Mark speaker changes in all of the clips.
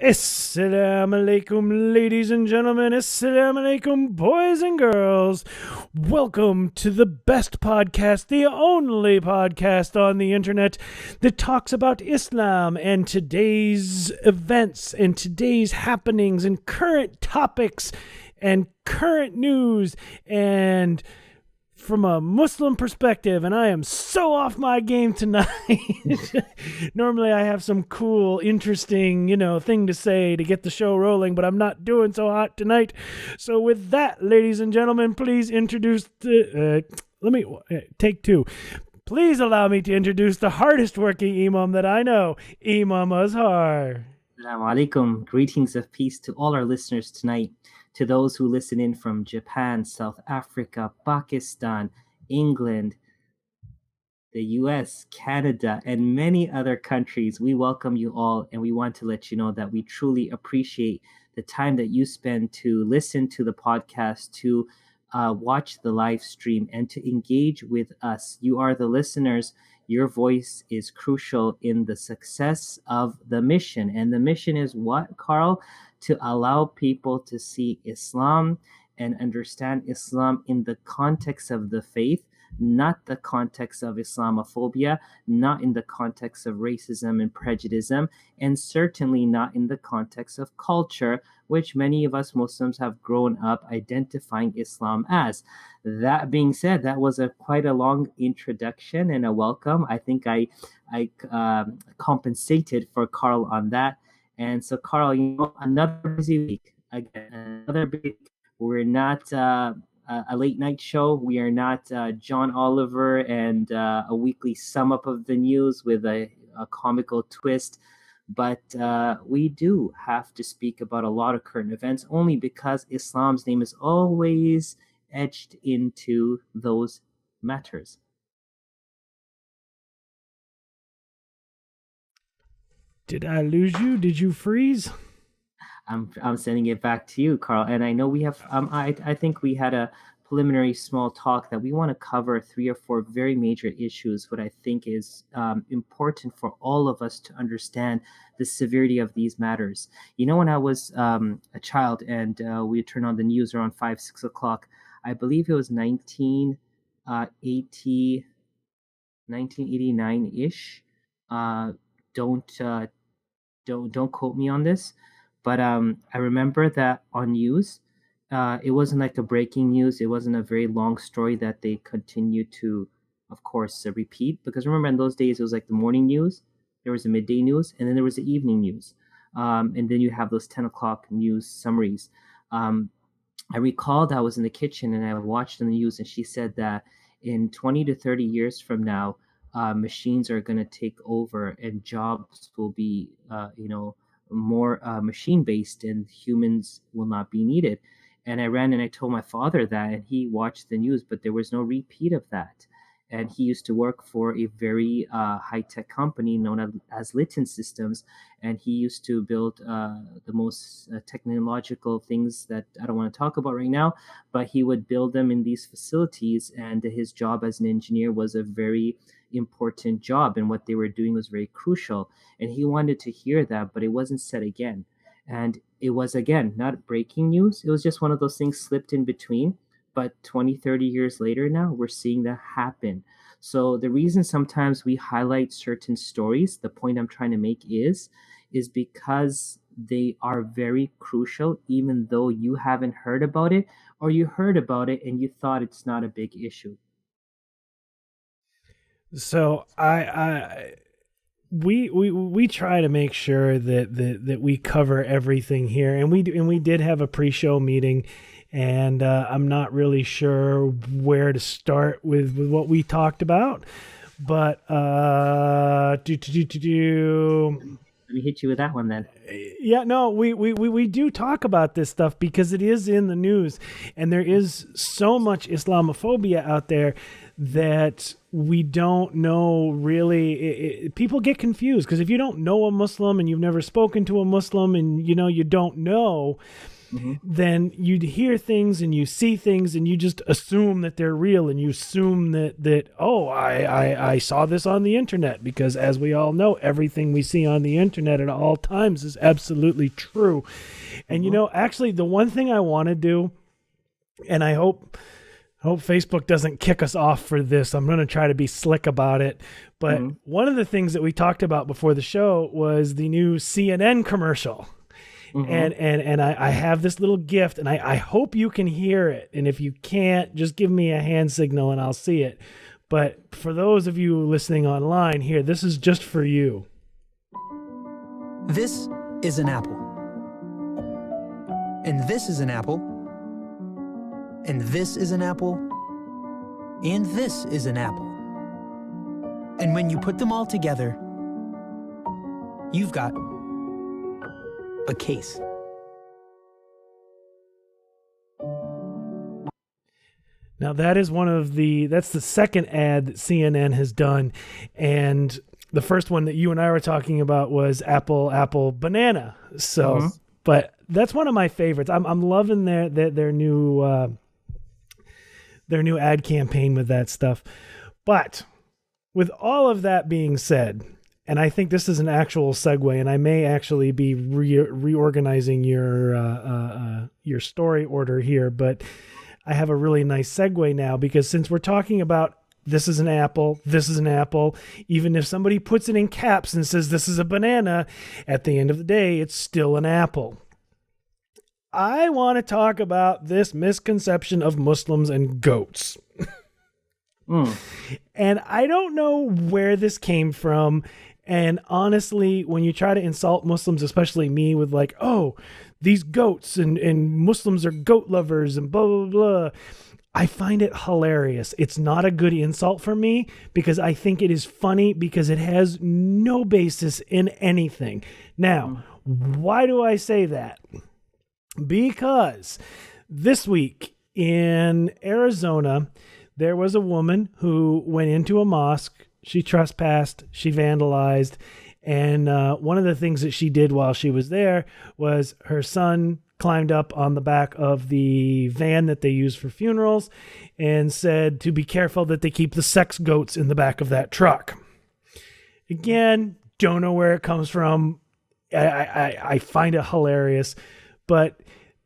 Speaker 1: Assalamu alaikum, ladies and gentlemen. Assalamu alaikum, boys and girls. Welcome to the best podcast, the only podcast on the internet that talks about Islam and today's events and today's happenings and current topics and current news and from a Muslim perspective, and I am so off my game tonight. Normally I have some cool, interesting, thing to say to get the show rolling, but I'm not doing so hot tonight. So with that, ladies and gentlemen, please introduce take two. Please allow me to introduce the hardest working Imam that I know, Imam Azhar.
Speaker 2: Assalamu alaikum. Greetings of peace to all our listeners tonight. To those who listen in from Japan, South Africa, Pakistan, England, the US, Canada, and many other countries, we welcome you all, and we want to let you know that we truly appreciate the time that you spend to listen to the podcast, to watch the live stream, and to engage with us. You are the listeners. Your voice is crucial in the success of the mission. And the mission is what, Carl? To allow people to see Islam and understand Islam in the context of the faith, not the context of Islamophobia, not in the context of racism and prejudice, and certainly not in the context of culture, which many of us Muslims have grown up identifying Islam as. That being said, that was quite a long introduction and a welcome. I think I compensated for Carl on that. And so, Carl, another busy week. Again, another big. We're not a late night show. We are not John Oliver and a weekly sum up of the news with a comical twist. But we do have to speak about a lot of current events only because Islam's name is always etched into those matters.
Speaker 1: Did I lose you? Did you freeze?
Speaker 2: I'm sending it back to you, Carl. And I know we have. I think we had a preliminary small talk that we want to cover 3 or 4 very major issues. What I think is important for all of us to understand the severity of these matters. When I was a child and we turned on the news around 5-6 o'clock, I believe it was 1989 ish. Don't quote me on this, but I remember that on news, it wasn't like a breaking news. It wasn't a very long story that they continued to, of course, repeat. Because remember, in those days, it was like the morning news, there was the midday news, and then there was the evening news. And then you have those 10 o'clock news summaries. I recalled I was in the kitchen and I watched the news, and she said that in 20 to 30 years from now, machines are going to take over and jobs will be, more machine-based and humans will not be needed. And I ran and I told my father that, and he watched the news, but there was no repeat of that. And he used to work for a very high-tech company known as Litton Systems, and he used to build the most technological things that I don't want to talk about right now, but he would build them in these facilities, and his job as an engineer was a very important job, and what they were doing was very crucial. And he wanted to hear that, but it wasn't said again. And it was, again, not breaking news. It was just one of those things slipped in between. But 20, 30 years later now, we're seeing that happen. So the reason sometimes we highlight certain stories, the point I'm trying to make is because they are very crucial, even though you haven't heard about it, or you heard about it and you thought it's not a big issue.
Speaker 1: So we try to make sure that we cover everything here, and we did have a pre-show meeting, and I'm not really sure where to start with what we talked about, but
Speaker 2: Let me hit you with that one then.
Speaker 1: Yeah, no, we do talk about this stuff because it is in the news, and there is so much Islamophobia out there that we don't know really. People get confused because if you don't know a Muslim and you've never spoken to a Muslim and you don't know, then you'd hear things and you see things and you just assume that they're real, and you assume that oh, I saw this on the internet, because as we all know, everything we see on the internet at all times is absolutely true. And actually the one thing I want to do, and I hope Facebook doesn't kick us off for this. I'm going to try to be slick about it. But one of the things that we talked about before the show was the new CNN commercial. And I have this little gift, and I hope you can hear it. And if you can't, just give me a hand signal and I'll see it. But for those of you listening online here, this is just for you.
Speaker 3: This is an apple. And this is an apple. And this is an apple, and this is an apple. And when you put them all together, you've got a case.
Speaker 1: Now that's the second ad that CNN has done. And the first one that you and I were talking about was apple, banana. So, but that's one of my favorites. I'm loving their new ad campaign with that stuff. But with all of that being said, and I think this is an actual segue, and I may actually be reorganizing your story order here, but I have a really nice segue now, because since we're talking about this is an apple, even if somebody puts it in caps and says this is a banana, at the end of the day, it's still an apple. I want to talk about this misconception of Muslims and goats. And I don't know where this came from. And honestly, when you try to insult Muslims, especially me, with like, oh, these goats and Muslims are goat lovers and blah, blah, blah, I find it hilarious. It's not a good insult for me, because I think it is funny, because it has no basis in anything. Now, why do I say that? Because this week in Arizona, there was a woman who went into a mosque. She trespassed, she vandalized, and one of the things that she did while she was there was her son climbed up on the back of the van that they use for funerals and said to be careful that they keep the sex goats in the back of that truck. Again, don't know where it comes from. I find it hilarious. But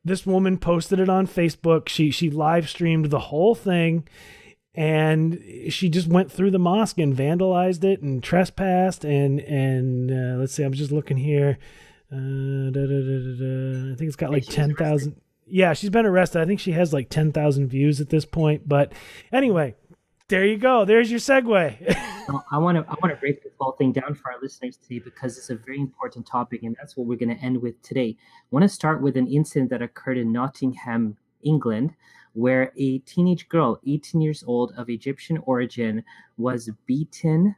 Speaker 1: this woman posted it on Facebook. She live streamed the whole thing, and she just went through the mosque and vandalized it and trespassed. And let's see, I'm just looking here. I think it's got like 10,000. Yeah, she's been arrested. I think she has like 10,000 views at this point. But anyway, there you go. There's your segue.
Speaker 2: I want to break this whole thing down for our listeners today, because it's a very important topic, and that's what we're going to end with today. I want to start with an incident that occurred in Nottingham, England, where a teenage girl, 18 years old, of Egyptian origin, was beaten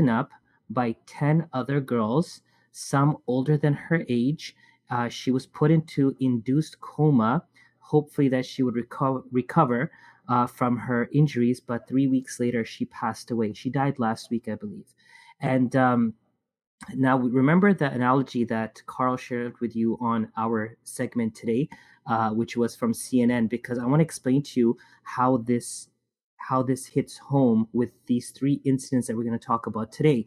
Speaker 2: up by 10 other girls, some older than her age. She was put into induced coma, hopefully that she would recover from her injuries, but 3 weeks later she passed away. She died last week, I believe. And now remember the analogy that Carl shared with you on our segment today, which was from CNN, because I want to explain to you how this hits home with these three incidents that we're going to talk about today.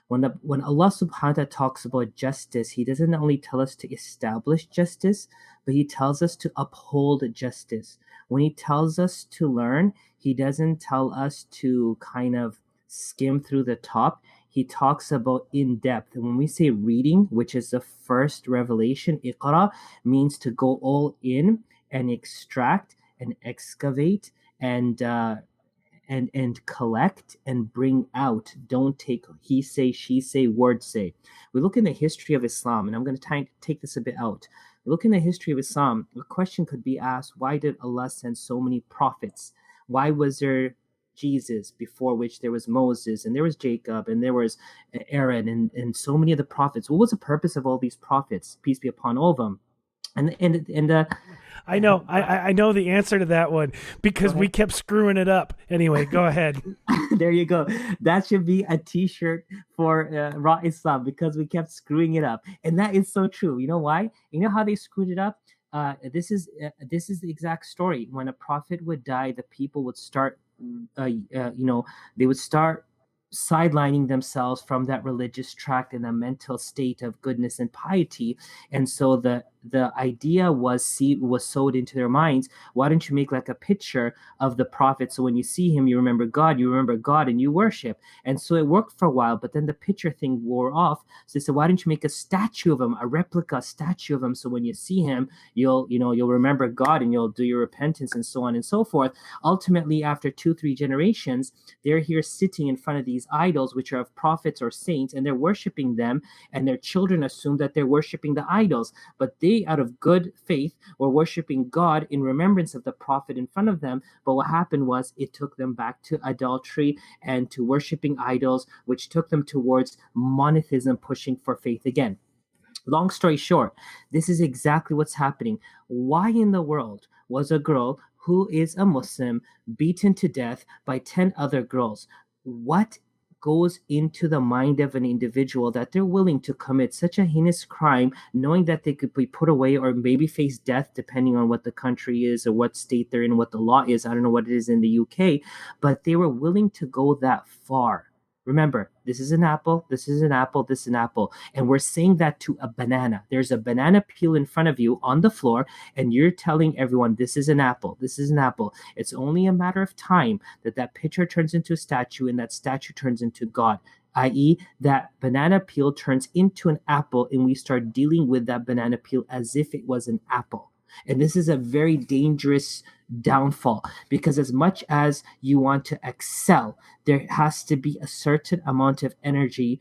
Speaker 2: When Allah subhanahu wa ta'ala talks about justice, he doesn't only tell us to establish justice, but he tells us to uphold justice. When he tells us to learn, he doesn't tell us to kind of skim through the top. He talks about in depth. And when we say reading, which is the first revelation, iqra, means to go all in and extract and excavate and collect and bring out. Don't take he say, she say, word say. We look in the history of Islam, and I'm going to take this a bit out. We look in the history of Islam, a question could be asked, why did Allah send so many prophets? Why was there Jesus, before which there was Moses, and there was Jacob, and there was Aaron, and so many of the prophets? What was the purpose of all these prophets? Peace be upon all of them. And
Speaker 1: I know. I know the answer to that one because we kept screwing it up. Anyway, go ahead.
Speaker 2: There you go. That should be a T-shirt for Raw Islam because we kept screwing it up, and that is so true. You know why? You know how they screwed it up? This is the exact story. When a prophet would die, the people would start, they would start sidelining themselves from that religious tract in a mental state of goodness and piety, and so the idea was sowed into their minds. Why don't you make like a picture of the prophet, so when you see him you remember God and you worship? And so it worked for a while, but then the picture thing wore off. So they said, why don't you make a statue of him, a replica statue of him, so when you see him you'll remember God and you'll do your repentance, and so on and so forth. Ultimately, after 2-3 generations, they're here sitting in front of these idols which are of prophets or saints, and they're worshiping them, and their children assume that they're worshiping the idols, but they, out of good faith, were worshiping God in remembrance of the prophet in front of them. But what happened was it took them back to adultery and to worshiping idols, which took them towards monotheism, pushing for faith again. Long story short, this is exactly what's happening. Why in the world was a girl who is a Muslim beaten to death by 10 other girls? What goes into the mind of an individual that they're willing to commit such a heinous crime, knowing that they could be put away or maybe face death, depending on what the country is or what state they're in, what the law is? I don't know what it is in the UK, but they were willing to go that far. Remember, this is an apple, this is an apple, this is an apple. And we're saying that to a banana. There's a banana peel in front of you on the floor, and you're telling everyone, this is an apple, this is an apple. It's only a matter of time that that picture turns into a statue, and that statue turns into God, i.e., that banana peel turns into an apple, and we start dealing with that banana peel as if it was an apple. And this is a very dangerous downfall, because as much as you want to excel, there has to be a certain amount of energy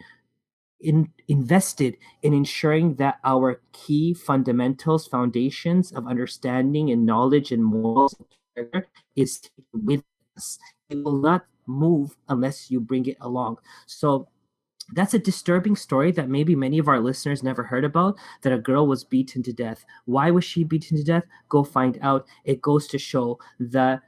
Speaker 2: invested in ensuring that our key fundamentals, foundations of understanding and knowledge and morals and character is with us. It will not move unless you bring it along. So that's a disturbing story that maybe many of our listeners never heard about, that a girl was beaten to death. Why was she beaten to death? Go find out. It goes to show the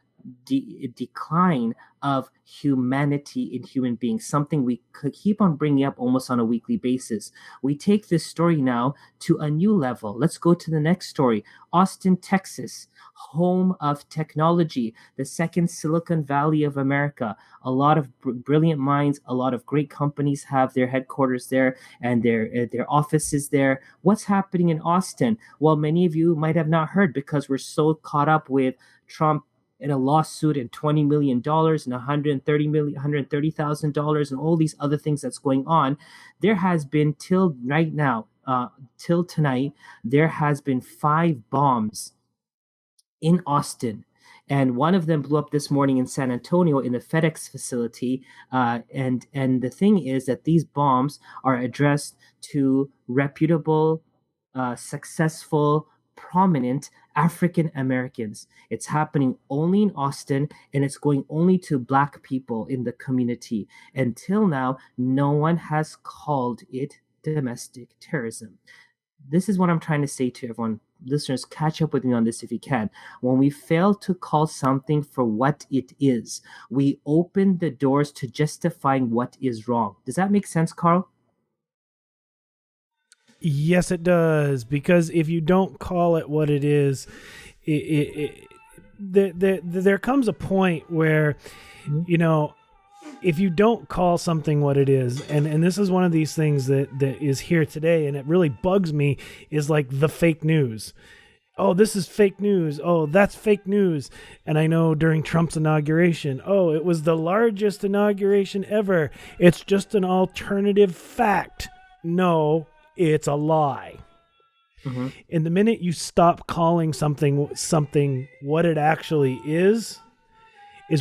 Speaker 2: decline of humanity in human beings, something we could keep on bringing up almost on a weekly basis. We take this story now to a new level. Let's go to the next story. Austin, Texas, home of technology, the second Silicon Valley of America. A lot of brilliant minds, a lot of great companies have their headquarters there and their offices there. What's happening in Austin? Well, many of you might have not heard because we're so caught up with Trump in a lawsuit and $20 million and $130,000 and all these other things that's going on. There has been till right now, till tonight, there has been 5 bombs in Austin. And one of them blew up this morning in San Antonio in the FedEx facility. And the thing is that these bombs are addressed to reputable, successful, prominent African Americans. It's happening only in Austin, and it's going only to Black people in the community. Until now, no one has called it domestic terrorism. This is what I'm trying to say to everyone. Listeners, catch up with me on this if you can. When we fail to call something for what it is, we open the doors to justifying what is wrong. Does that make sense, Carl?
Speaker 1: Yes, it does. Because if you don't call it what it is, there comes a point where, you know, if you don't call something what it is, and this is one of these things that is here today, and it really bugs me, is like the fake news. Oh, this is fake news. Oh, that's fake news. And I know during Trump's inauguration, oh, it was the largest inauguration ever. It's just an alternative fact. No, it's a lie. Mm-hmm. And the minute you stop calling something what it actually is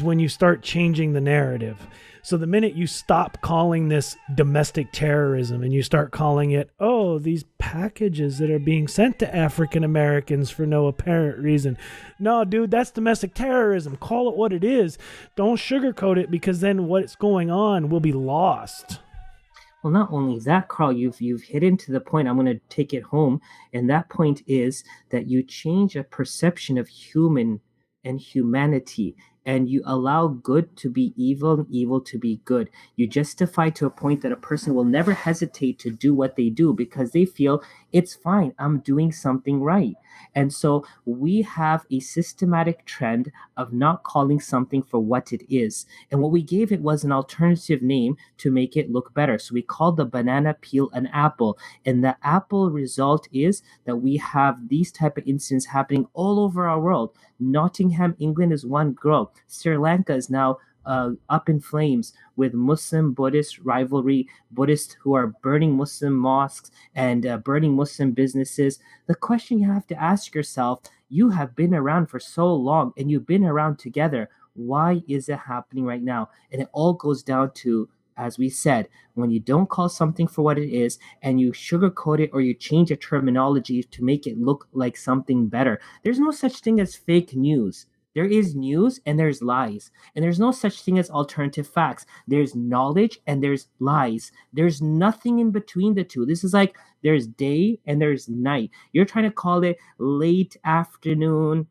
Speaker 1: when you start changing the narrative. So the minute you stop calling this domestic terrorism and you start calling it, oh, these packages that are being sent to African Americans for no apparent reason. No, dude, that's domestic terrorism. Call it what it is. Don't sugarcoat it, because then what's going on will be lost.
Speaker 2: Well, not only that, Carl, you've hit into the point. I'm going to take it home, and that point is that you change a perception of human and humanity, and you allow good to be evil and evil to be good. You justify to a point that a person will never hesitate to do what they do because they feel it's fine. I'm doing something right. And so we have a systematic trend of not calling something for what it is. And what we gave it was an alternative name to make it look better. So we called the banana peel an apple. And the apple result is that we have these type of incidents happening all over our world. Nottingham, England is one girl. Sri Lanka is now up in flames with Muslim Buddhist rivalry, Buddhists who are burning Muslim mosques and burning Muslim businesses. The question you have to ask yourself, you have been around for so long and you've been around together. Why is it happening right now? And it all goes down to, as we said, when you don't call something for what it is and you sugarcoat it or you change a terminology to make it look like something better. There's no such thing as fake news. There is news and there's lies. And there's no such thing as alternative facts. There's knowledge and there's lies. There's nothing in between the two. This is like there's day and there's night. You're trying to call it late afternoon,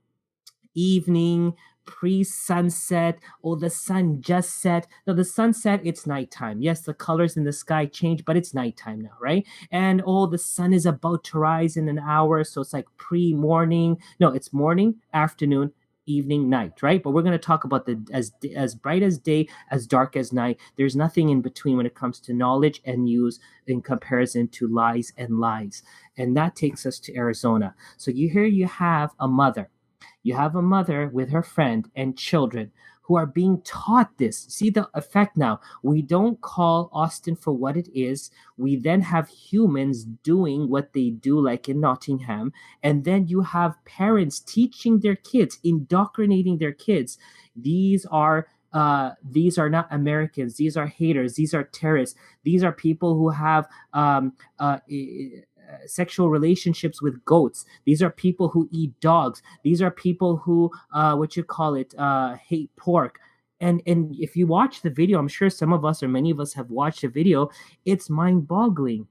Speaker 2: evening, pre-sunset. Oh, the sun just set. No, the sunset, it's nighttime. Yes, the colors in the sky change, but it's nighttime now, right? And oh, the sun is about to rise in an hour, so it's like pre-morning. No, it's morning, afternoon, evening, night, right? But we're going to talk about the as bright as day, as dark as night. There's nothing in between when it comes to knowledge and news in comparison to lies and lies. And that takes us to Arizona. So you have a mother. You have a mother with her friend and children who are being taught this. See the effect now. We don't call Austin for what it is. We then have humans doing what they do, like in Nottingham. And then you have parents teaching their kids, indoctrinating their kids. These are not Americans. These are haters. These are terrorists. These are people who have sexual relationships with goats. These are people who eat dogs. These are people who hate pork. And if you watch the video, I'm sure some of us or many of us have watched the video, it's mind-boggling.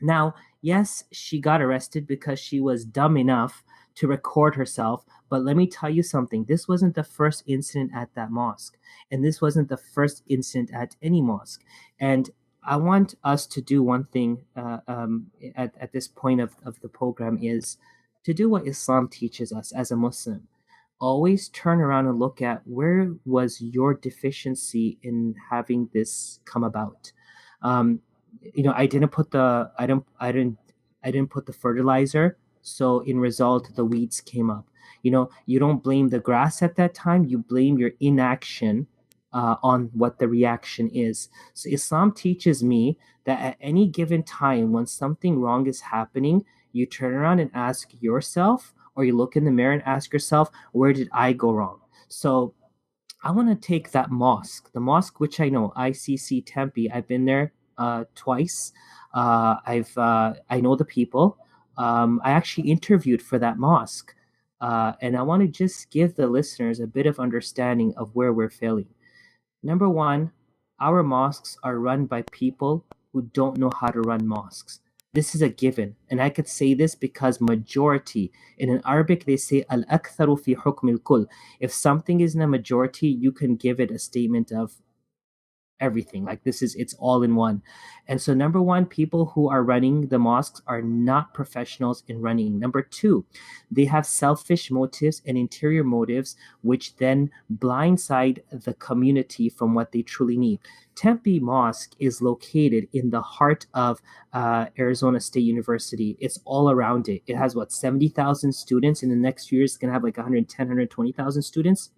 Speaker 2: Now, yes, she got arrested because she was dumb enough to record herself, but let me tell you something. This wasn't the first incident at that mosque, and this wasn't the first incident at any mosque. And I want us to do one thing at this point of the program is to do what Islam teaches us as a Muslim. Always turn around and look at where was your deficiency in having this come about. I didn't put the fertilizer, so in result the weeds came up. You don't blame the grass at that time. You blame your inaction on what the reaction is. So Islam teaches me that at any given time when something wrong is happening, you turn around and ask yourself, or you look in the mirror and ask yourself, where did I go wrong? So I want to take that mosque, the mosque which I know, ICC Tempe. I've been there twice. I know the people. I actually interviewed for that mosque. And I want to just give the listeners a bit of understanding of where we're failing. Number one, our mosques are run by people who don't know how to run mosques. This is a given. And I could say this because majority, in Arabic, they say al-aktharu fi hukm al-kull. If something is in a majority, you can give it a statement of everything. Like it's all in one. And so number one, people who are running the mosques are not professionals in running. Number two, they have selfish motives and interior motives, which then blindside the community from what they truly need. Tempe Mosque is located in the heart of Arizona State University. It's all around it. It has 70,000 students. In the next few years, it's going to have 110, 120,000 students.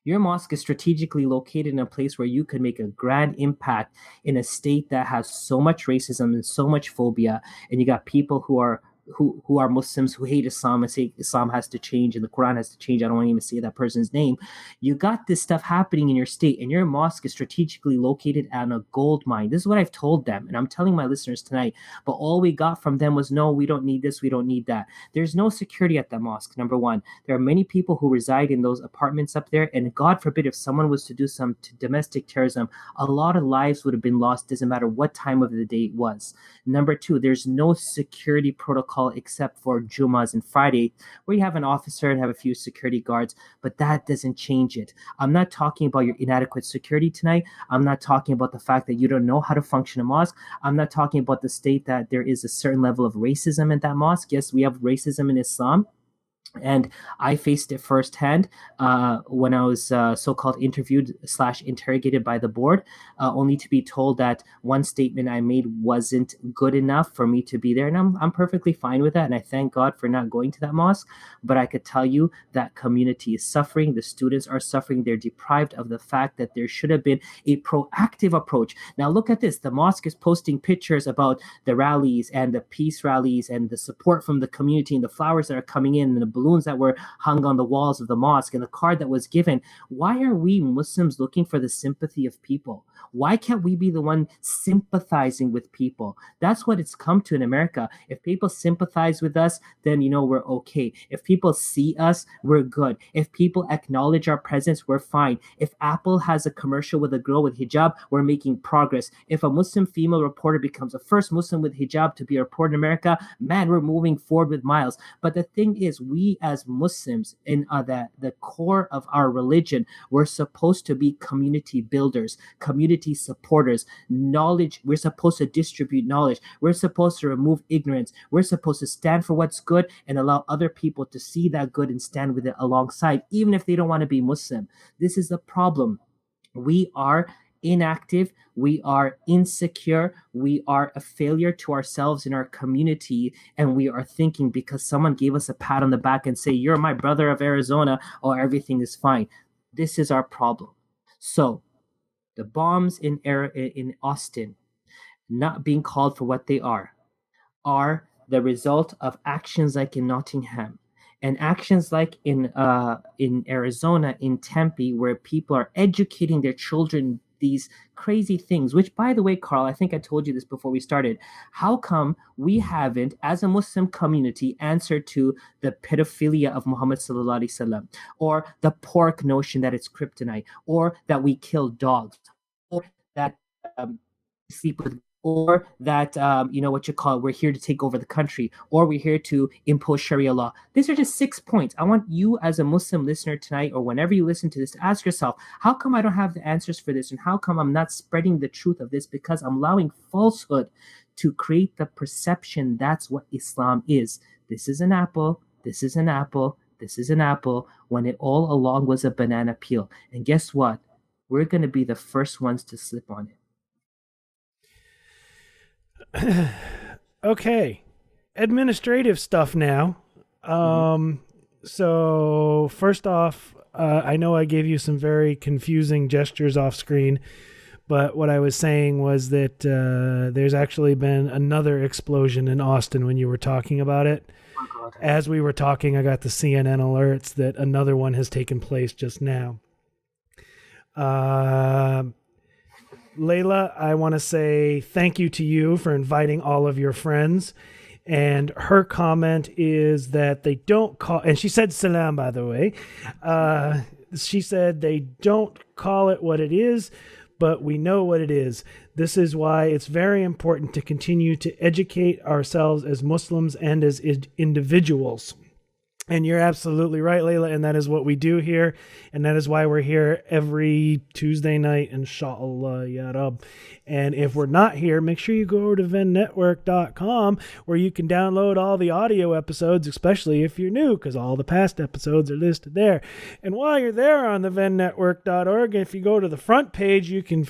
Speaker 2: Your mosque is strategically located in a place where you could make a grand impact in a state that has so much racism and so much phobia, and you got people who are who are Muslims who hate Islam and say Islam has to change and the Quran has to change. I don't want to even say that person's name. You got this stuff happening in your state, and your mosque is strategically located on a gold mine. This is what I've told them, and I'm telling my listeners tonight. But all we got from them was, no, we don't need this, we don't need that. There's no security at that mosque. Number one, there are many people who reside in those apartments up there, and God forbid if someone was to do some domestic terrorism, a lot of lives would have been lost. Doesn't matter what time of the day it was. Number two, there's no security protocol except for Jumas and Friday, where you have an officer and have a few security guards, but that doesn't change it. I'm not talking about your inadequate security tonight. I'm not talking about the fact that you don't know how to function a mosque. I'm not talking about the state that there is a certain level of racism in that mosque. Yes, we have racism in Islam. And I faced it firsthand when I was so-called interviewed / interrogated by the board, only to be told that one statement I made wasn't good enough for me to be there. And I'm perfectly fine with that. And I thank God for not going to that mosque. But I could tell you that community is suffering. The students are suffering. They're deprived of the fact that there should have been a proactive approach. Now look at this. The mosque is posting pictures about the rallies and the peace rallies and the support from the community and the flowers that are coming in and the balloons that were hung on the walls of the mosque and the card that was given. Why are we Muslims looking for the sympathy of people? Why can't we be the one sympathizing with people? That's what it's come to in America. If people sympathize with us, then we're okay. If people see us, we're good. If people acknowledge our presence, we're fine. If Apple has a commercial with a girl with hijab, we're making progress. If a Muslim female reporter becomes the first Muslim with hijab to be a reporter in America, man, we're moving forward with miles. But the thing is, we as Muslims, in the core of our religion, we're supposed to be community builders, community supporters, knowledge. We're supposed to distribute knowledge. We're supposed to remove ignorance. We're supposed to stand for what's good and allow other people to see that good and stand with it alongside, even if they don't want to be Muslim. This is the problem. We are inactive, we are insecure, we are a failure to ourselves in our community, and we are thinking because someone gave us a pat on the back and say, you're my brother of Arizona, or everything is fine. This is our problem. So the bombs in Austin not being called for what they are the result of actions like in Nottingham and actions like in Arizona, in Tempe, where people are educating their children these crazy things, which, by the way, Carl, I think I told you this before we started. How come we haven't, as a Muslim community, answered to the pedophilia of Muhammad sallallahu alaihi wasallam, or the pork notion that it's kryptonite, or that we kill dogs, or that sleep with, or that we're here to take over the country, or we're here to impose Sharia law? These are just 6 points. I want you as a Muslim listener tonight, or whenever you listen to this, to ask yourself, how come I don't have the answers for this? And how come I'm not spreading the truth of this? Because I'm allowing falsehood to create the perception that's what Islam is. This is an apple, this is an apple, this is an apple, when it all along was a banana peel. And guess what? We're going to be the first ones to slip on it.
Speaker 1: Okay, administrative stuff now. So first off, I know I gave you some very confusing gestures off screen, but what I was saying was that there's actually been another explosion in Austin when you were talking about it.
Speaker 2: Oh,
Speaker 1: as we were talking, I got the CNN alerts that another one has taken place just now. Layla, I want to say thank you to you for inviting all of your friends. And her comment is that they don't call, and she said salam, by the way. She said they don't call it what it is, but we know what it is. This is why it's very important to continue to educate ourselves as Muslims and as individuals. And you're absolutely right, Layla, and that is what we do here, and that is why we're here every Tuesday night, inshallah, ya Rab. And if we're not here, make sure you go over to vennetwork.com, where you can download all the audio episodes, especially if you're new, because all the past episodes are listed there. And while you're there on the vennetwork.org, if you go to the front page, you can,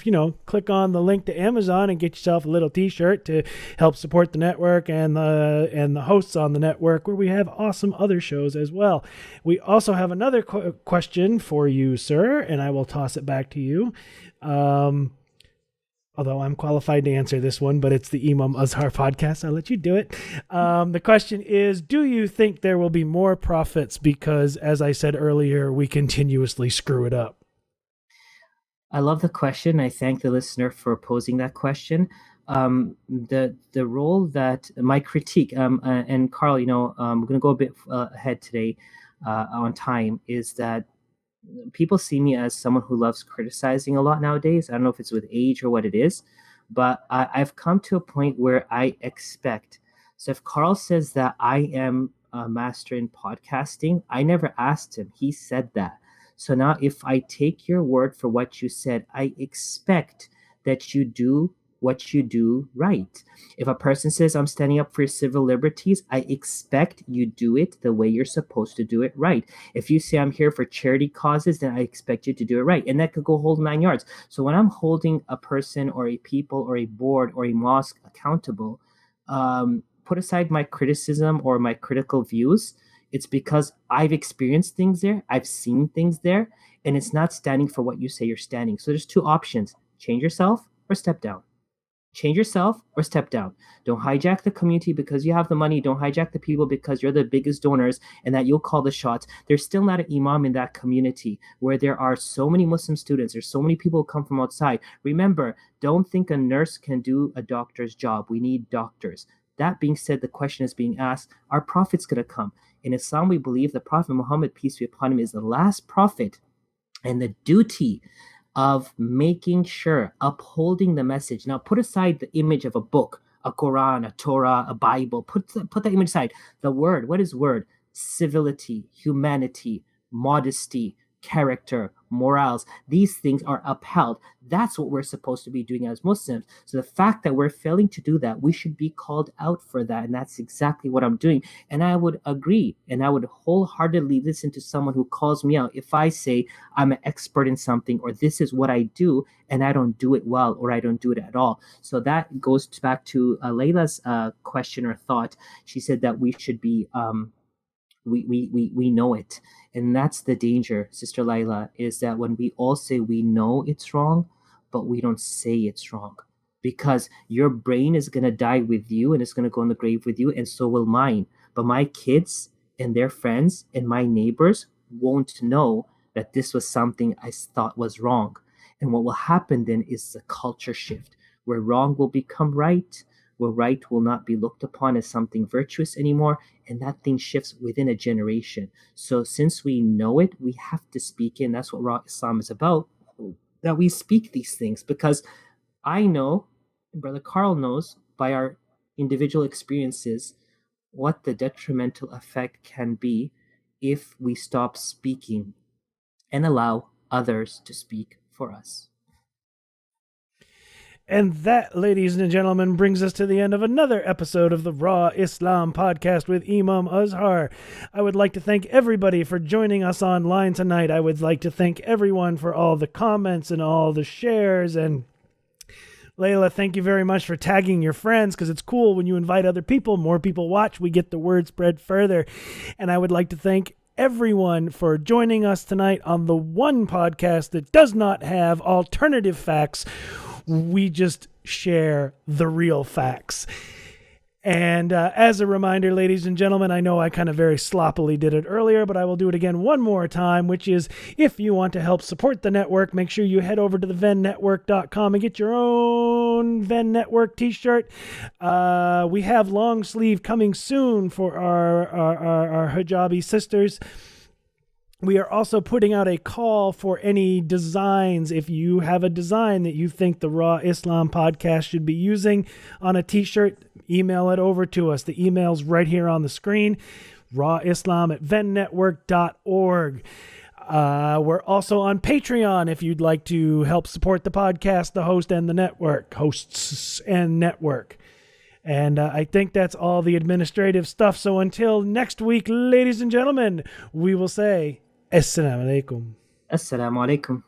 Speaker 1: click on the link to Amazon and get yourself a little t-shirt to help support the network and the hosts on the network, where we have awesome other shows as well. We also have another question for you, sir, and I will toss it back to you. although I'm qualified to answer this one, but it's the Imam Azhar podcast. I'll let you do it. The question is, do you think there will be more prophets because, as I said earlier, we continuously screw it up?
Speaker 2: I love the question. I thank the listener for posing that question. The role that my critique, and Carl, I'm going to go a bit ahead today on time, is that people see me as someone who loves criticizing a lot nowadays. I don't know if it's with age or what it is, but I've come to a point where I expect. So if Carl says that I am a master in podcasting, I never asked him. He said that. So now if I take your word for what you said, I expect that you do what you do right. If a person says, I'm standing up for your civil liberties, I expect you do it the way you're supposed to do it right. If you say I'm here for charity causes, then I expect you to do it right. And that could go whole 9 yards. So when I'm holding a person or a people or a board or a mosque accountable, put aside my criticism or my critical views. It's because I've experienced things there, I've seen things there, and it's not standing for what you say you're standing. So there's two options: change yourself or step down. Change yourself or step down. Don't hijack the community because you have the money. Don't hijack the people because you're the biggest donors and that you'll call the shots. There's still not an imam in that community where there are so many Muslim students. There's so many people who come from outside. Remember, don't think a nurse can do a doctor's job. We need doctors. That being said, the question is being asked, are prophets going to come? In Islam, we believe the Prophet Muhammad, peace be upon him, is the last prophet, and the duty of making sure, upholding the message. Now, put aside the image of a book, a Quran, a Torah, a Bible. Put that image aside. The word, what is word? Civility, humanity, modesty, character, morals. These things are upheld. That's what we're supposed to be doing as Muslims. So the fact that we're failing to do that, we should be called out for that. And that's exactly what I'm doing. And I would agree, and I would wholeheartedly listen to someone who calls me out if I say I'm an expert in something, or this is what I do, and I don't do it well, or I don't do it at all. So that goes back to Layla's question or thought. She said that we should be we know it, and that's the danger, Sister Laila, is that when we all say we know it's wrong, but we don't say it's wrong, because your brain is going to die with you and it's going to go in the grave with you, and so will mine. But my kids and their friends and my neighbors won't know that this was something I thought was wrong. And what will happen then is a culture shift where wrong will become right, where right will not be looked upon as something virtuous anymore, and that thing shifts within a generation. So since we know it, we have to speak in. That's what Raw Islam is about, that we speak these things, because I know, and Brother Carl knows, by our individual experiences, what the detrimental effect can be if we stop speaking and allow others to speak for us.
Speaker 1: And that, ladies and gentlemen, brings us to the end of another episode of the Raw Islam podcast with Imam Azhar. I would like to thank everybody for joining us online tonight. I would like to thank everyone for all the comments and all the shares. And Layla, thank you very much for tagging your friends, because it's cool when you invite other people, more people watch, we get the word spread further. And I would like to thank everyone for joining us tonight on the one podcast that does not have alternative facts. We just share the real facts. And as a reminder, ladies and gentlemen, I know I kind of very sloppily did it earlier, but I will do it again one more time, which is, if you want to help support the network, make sure you head over to thevennetwork.com and get your own Venn Network t-shirt. We have long sleeve coming soon for our hijabi sisters. We are also putting out a call for any designs. If you have a design that you think the Raw Islam podcast should be using on a t-shirt, email it over to us. The email's right here on the screen, rawislam@vennetwork.org. We're also on Patreon if you'd like to help support the podcast, the hosts and network. And I think that's all the administrative stuff. So until next week, ladies and gentlemen, we will say Assalamu alaikum.
Speaker 2: Assalamu alaikum.